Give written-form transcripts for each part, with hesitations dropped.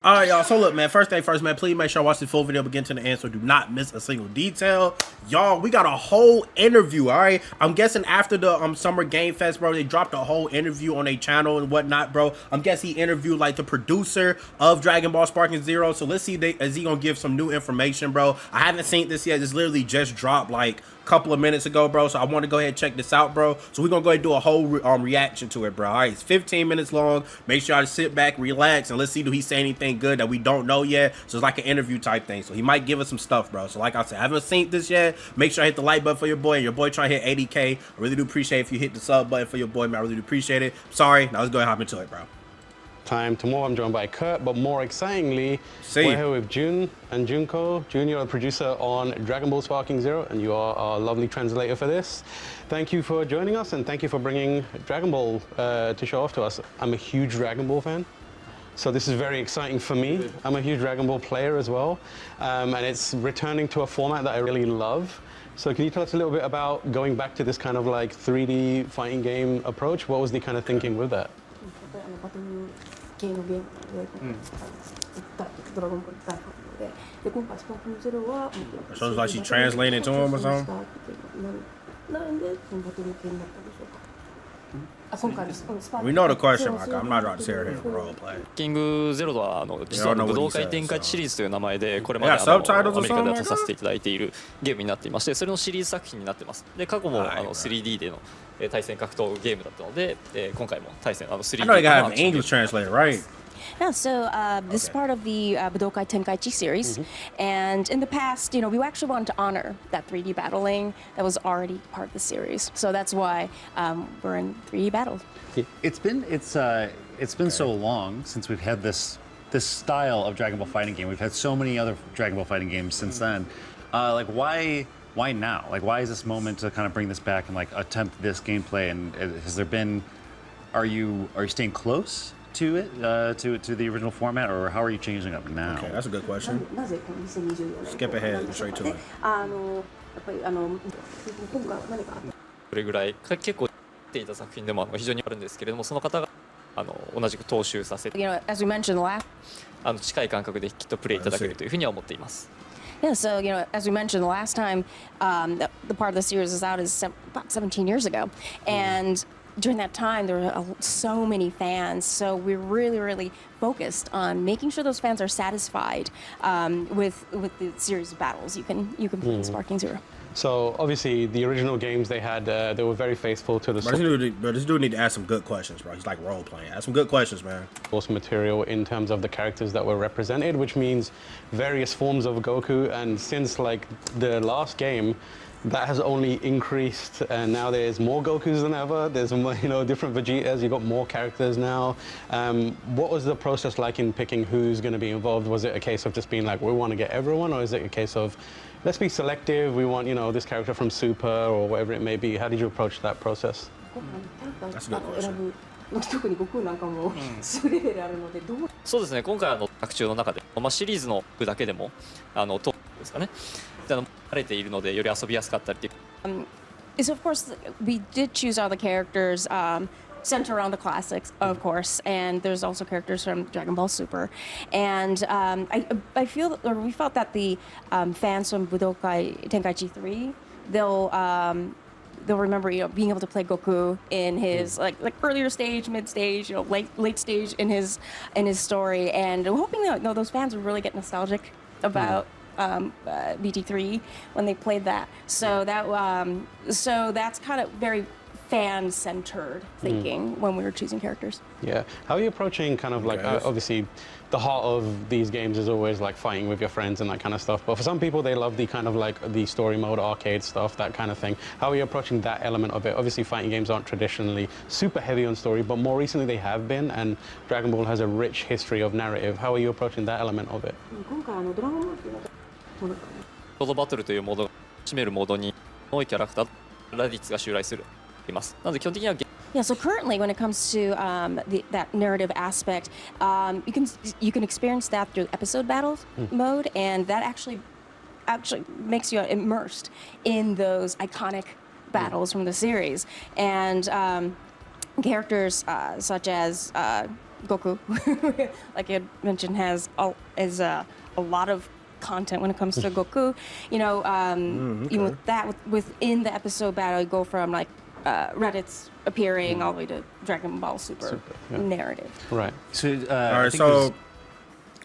All right, y'all. So look, man. First thing first, man. Please make sure I watch the full video begin to the end, so do not miss a single detail, y'all. We got a whole interview. All right. I'm guessing after the Summer Game Fest, bro, they dropped a whole interview on their channel and whatnot, bro. I'm guessing he interviewed like the producer of Dragon Ball Sparking Zero. So let's see, is he gonna give some new information, bro? I haven't seen this yet. It's literally just dropped like couple of minutes ago, bro, so I want to go ahead and check this out, bro. So we're gonna go ahead and do a whole reaction to it, bro. All right, it's 15 minutes long. Make sure I sit back, relax, and let's see, do he say anything good that we don't know yet? So it's like an interview type thing, so he might give us some stuff, bro. So like I said, I haven't seen this yet. Make sure I hit the like button for your boy, and your boy trying to hit 80K. I really do appreciate if you hit the sub button for your boy, man. I really do appreciate it. Sorry, now let's go ahead and hop into it, bro. Time tomorrow, I'm joined by Kurt, but more excitingly, we're here with Jun and Junko. Jun, you're the producer on Dragon Ball Sparking Zero, and you are our lovely translator for this. Thank you for joining us, and thank you for bringing Dragon Ball to show off to us. I'm a huge Dragon Ball fan, so this is very exciting for me. I'm a huge Dragon Ball player as well, and it's returning to a format that I really love. So can you tell us a little bit about going back to this kind of like 3D fighting game approach? What was the kind of thinking with that? 系のゲームで行ったドラゴンボール大ファンなので、で今回スパークルゼロは So it's like she translating to him or something? なんでこのバトル系になったんでしょうか。今回のスパークル We know the question, Mike. I'm not about to sit here and role play. キングゼロは実は武道会天下一シリーズという名前でこれまでアメリカで出させていただいているゲームになっていまして、それのシリーズ作品になってます。で過去も3D での対戦格闘ゲームだったので、今回も対戦3D で I know they gotta have an English translator, right? Yeah, so this is part of the Budokai Tenkaichi series, and in the past, you know, we actually wanted to honor that 3D battling that was already part of the series. So that's why we're in 3D battles. It's been so long since we've had this style of Dragon Ball fighting game. We've had so many other Dragon Ball fighting games since then. Like why now? Like why is this moment to kind of bring this back and like attempt this gameplay? And has there been? Are you staying close to it, to the original format, or how are you changing it now? Okay, that's a good question. Skip ahead and straight to it. これぐらい結構ていた作品でも非常にあるんですけれども、その方が同じく踏襲させて、as we mentioned last, 近い感覚できっとプレイいただけるというふうには思っています。Yeah, so you know, as we mentioned the last time, the part of the series is out is about 17 years ago, and during that time there were so many fans. So we're really focused on making sure those fans are satisfied with the series of battles you can play in Sparking Zero. So obviously the original games they had, they were very faithful to the This dude need to ask some good questions, bro. He's like role playing. Ask some good questions, man. source material in terms of the characters that were represented, which means various forms of Goku. And since like the last game, that has only increased, and now there's more Gokus than ever. There's more, different Vegetas. You've got more characters now. What was the process like in picking who's going to be involved? Was it a case of just being like, we want to get everyone, or is it a case of let's be selective? We want, this character from Super or whatever it may be. How did you approach that process? That's a good question. 特に悟空なんかもすレベルあるのでどうそうですね。今回作中の中で、シリーズのだけでもトークですかね。慣れているのでより遊びやすかったりっていう。So of course we did choose all the characters centered around the classics, of course, and there's also characters from Dragon Ball Super, and I feel, or we felt that the fans from Budokai Tenkaichi 3, they'll remember, being able to play Goku in his like earlier stage, mid stage, late stage in his story, and I'm hoping that those fans will really get nostalgic about BT3 when they played that. So that's kind of very fan-centered thinking when we were choosing characters. Yeah. How are you approaching kind of like, obviously, the heart of these games is always like fighting with your friends and that kind of stuff. But for some people, they love the kind of like the story mode, arcade stuff, that kind of thing. How are you approaching that element of it? Obviously, fighting games aren't traditionally super heavy on story, but more recently they have been, and Dragon Ball has a rich history of narrative. How are you approaching that element of it? 今回ドラゴンボールっていうのはソードバトルというモードが占めるモードに多いキャラクターラディッツが襲来するいます。なので基本的には Yeah, so currently, when it comes to that narrative aspect, you can experience that through episode battles mode, and that actually makes you immersed in those iconic battles from the series. And characters such as Goku, like I had mentioned, has a lot of content when it comes to Goku. You know, even with that, within the episode battle, you go from like Reddit's appearing all the way to Dragon Ball Super narrative. Right. So, all right, so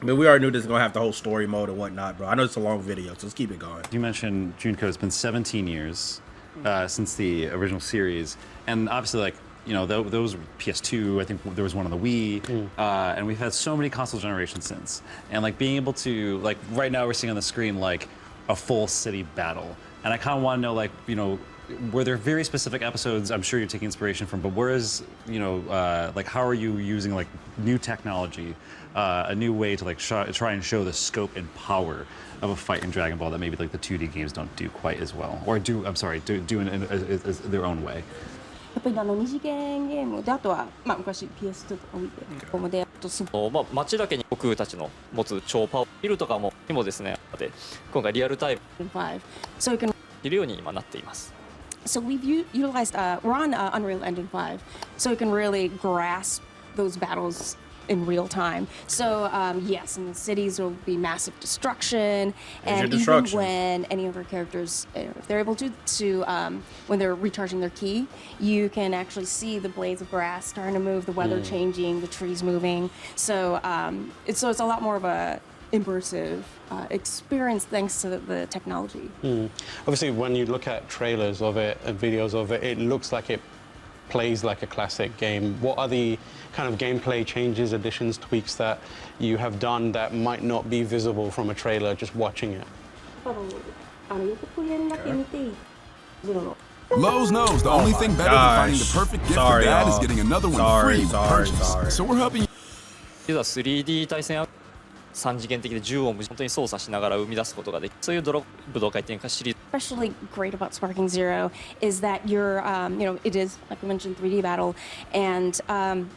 I mean, we already knew this is gonna have the whole story mode and whatnot, bro. I know it's a long video, so let's keep it going. You mentioned Junko. It's been 17 years since the original series, and obviously, like, you know, those were PS2. I think there was one on the Wii, and we've had so many console generations since. And like being able to, like, right now we're seeing on the screen like a full city battle, and I kind of want to know, like, you know, were there very specific episodes I'm sure you're taking inspiration from, but where is, you know, like, how are you using like new technology, a new way to like try and show the scope and power of a fight in Dragon Ball that maybe like the 2D games don't do quite as well, or do in their own way? やっぱり二次元ゲームで、あとはまあ昔 PS2 とか置いて、ここまでやっとすごい。まあ街だけに悟空たちの持つ超パワービルとかもにもですね、で今回リアルタイムSo we can いるように今なっています。So we've utilized, we're on Unreal Engine 5, so we can really grasp those battles in real time. So yes, in the cities there will be massive destruction, and even when any of our characters, if they're able to when they're recharging their ki, you can actually see the blades of grass starting to move, the weather changing, the trees moving. So it's a lot more of a immersive experience thanks to the technology. Obviously, when you look at trailers of it and videos of it, it looks like it plays like a classic game. What are the kind of gameplay changes, additions, tweaks that you have done that might not be visible from a trailer just watching it? Lowe's knows the only thing better than finding the perfect gift for dad is getting another one free with purchase. So we're helping you. 実は 3D 対戦3次元的で縦横無尽に操作しながら生み出すことができる、そういう武道回転化シリーズ。Especially great about Sparking Zero is that you're, you know, it is, like we mentioned, 3D battle, and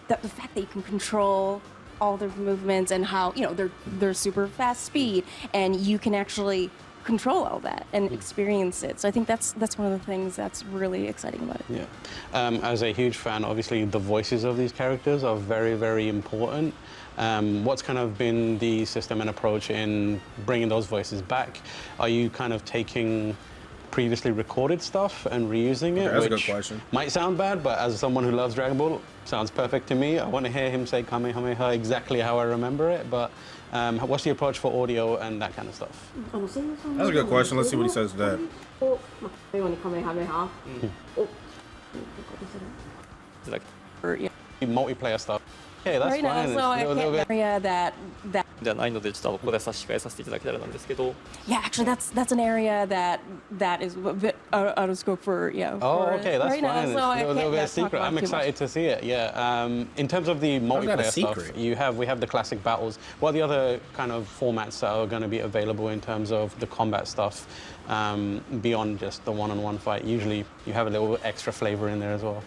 the fact that you can control all their movements and how, you know, they're super fast speed, and you can actually control all that and experience it. So I think that's one of the things that's really exciting about it. Yeah. As a huge fan, obviously the voices of these characters are very, very important. What's kind of been the system and approach in bringing those voices back? Are you kind of taking previously recorded stuff and reusing it? That's a good question. Might sound bad, but as someone who loves Dragon Ball, sounds perfect to me. I want to hear him say Kamehameha exactly how I remember it, but what's the approach for audio and that kind of stuff? That's a good question. Let's see what he says to that. Multiplayer stuff. Okay, that's right fine. Now, so I can't area that ではないのでちょっとここで差し支えさせていただけたらなんですけど。Yeah, actually, that's an area that is a bit out of scope for Oh, okay, that's right fine. Now, so it's a little bit secret. I'm excited to see it. Yeah. In terms of the multiplayer stuff, we have the classic battles. What are the other kind of formats that are going to be available in terms of the combat stuff beyond just the one-on-one fight? Usually, you have a little extra flavor in there as well.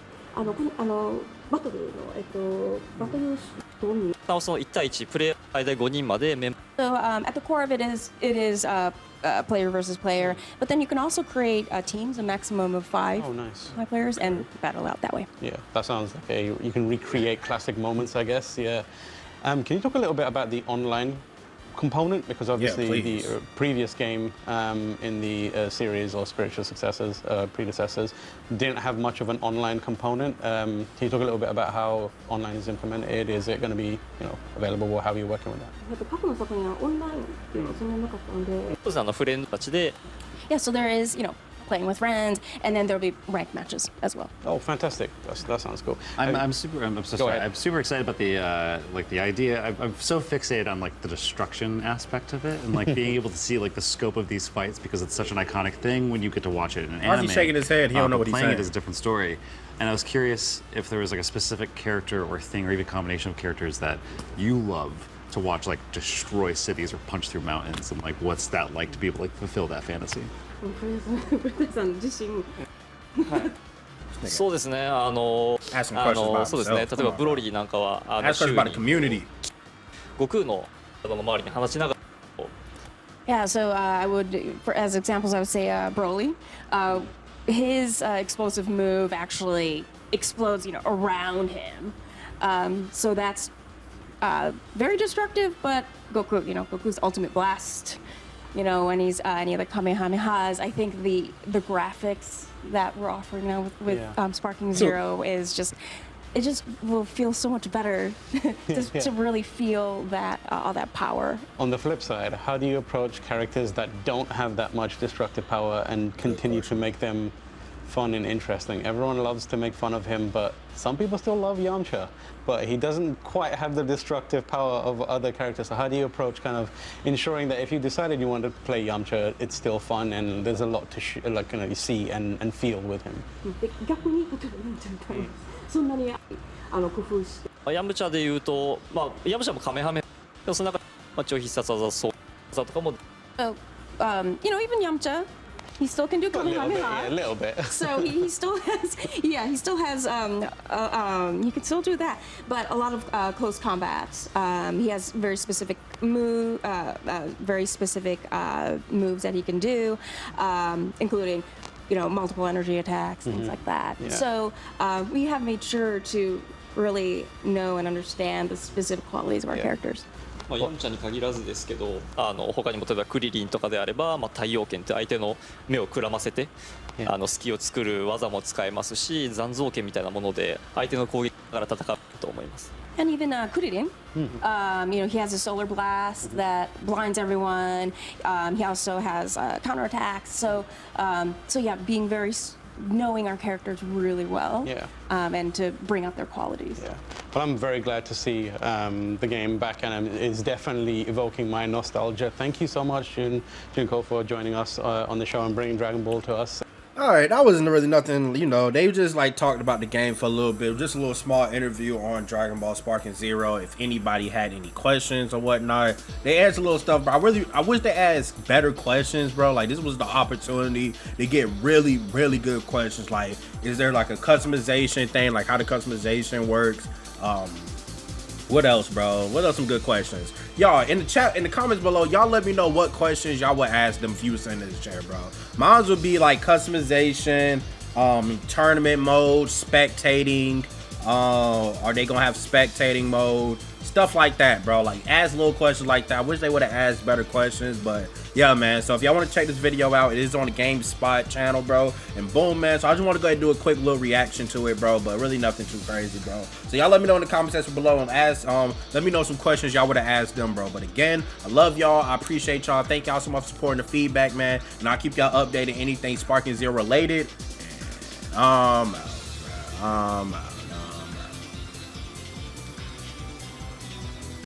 バトルのバトルなおその1対1プレイヤー最大5人までメンバー。So at the core of it is player versus player, but then you can also create teams, a maximum of 5 players, and battle out that way. Yeah, that sounds like you can recreate classic moments, I guess. Yeah. Can you talk a little bit about the online component, because obviously the previous game in the series or spiritual successors, predecessors, didn't have much of an online component. Can you talk a little bit about how online is implemented? Is it going to be, available, or how are you working with that? 過去の作品はオンラインっていうのはそんなになかったので。そうですね、フレンドたちで。Yeah, so there is, playing with friends, and then there'll be ranked matches as well. Oh, fantastic! That sounds cool. I'm super excited about the idea. I'm so fixated on like the destruction aspect of it, and like being able to see like the scope of these fights, because it's such an iconic thing when you get to watch it in an anime. He's shaking his head. He don't know what he's saying. Playing it is a different story. And I was curious if there was like a specific character or thing, or even a combination of characters that you love to watch like destroy cities or punch through mountains, and like what's that like to be able to like fulfill that fantasy? そうですね、そうですね、例えばブロリーなんかは週に悟空の周りに放ちながら。Yeah, so I would, as examples, I would say Broly. His explosive move actually explodes, around him. So that's very destructive, but Goku, Goku's ultimate blast, and he's any of the Kamehamehas. I think the graphics that we're offering now with Sparking Zero is just. It just will feel so much better to really feel that all that power. On the flip side, how do you approach characters that don't have that much destructive power and continue to make them fun and interesting? Everyone loves to make fun of him, but some people still love Yamcha, but he doesn't quite have the destructive power of other characters. So how do you approach kind of ensuring that if you decided you want to play Yamcha, it's still fun and there's a lot to see and feel with him? そんなに工夫して。ヤムチャで言うと、ヤムチャもカメハメ、でもその中で超必殺技、そう技とかも。Even Yamcha, he still can do Kamehameha. A little bit. So he still has, he still has, he can still do that. But a lot of close combats. He has very specific moves that he can do, including. Multiple energy attacks, things like that. Yeah. So we have made sure to really know and understand the specific qualities of our characters. ヤムチャに限らずですけど、他にも例えばクリリンとかであれば、太陽剣って相手の目をくらませて、隙を作る技も使えますし、残像剣みたいなもので相手の攻撃から戦うと思います。And even Kuririn, he has a solar blast that blinds everyone. He also has counterattacks. So being knowing our characters really well, and to bring out their qualities. Yeah. Well, I'm very glad to see the game back, and it's definitely evoking my nostalgia. Thank you so much, Junko, for joining us on the show and bringing Dragon Ball to us. All right, that wasn't really nothing, they just talked about the game for a little bit, just a little small interview on Dragon Ball Sparking Zero. If anybody had any questions or whatnot, they asked a little stuff, but I wish they asked better questions, bro. This was the opportunity to get really, really good questions. Is there a customization thing, how the customization works? What else, bro? What else? Some good questions. Y'all, in the chat, in the comments below, y'all let me know what questions y'all would ask them if you was in this chat, bro. Mine would be customization, tournament mode, spectating. Are they gonna have spectating mode? Stuff like that, bro. Ask little questions like that. I wish they would have asked better questions, but yeah, man. So if y'all want to check this video out, it is on the GameSpot channel, bro. And boom, man. So I just want to go ahead and do a quick little reaction to it, bro. But really nothing too crazy, bro. So y'all let me know in the comment section below and let me know some questions y'all would have asked them, bro. But again, I love y'all. I appreciate y'all. Thank y'all so much for supporting the feedback, man. And I'll keep y'all updated anything Sparking Zero related.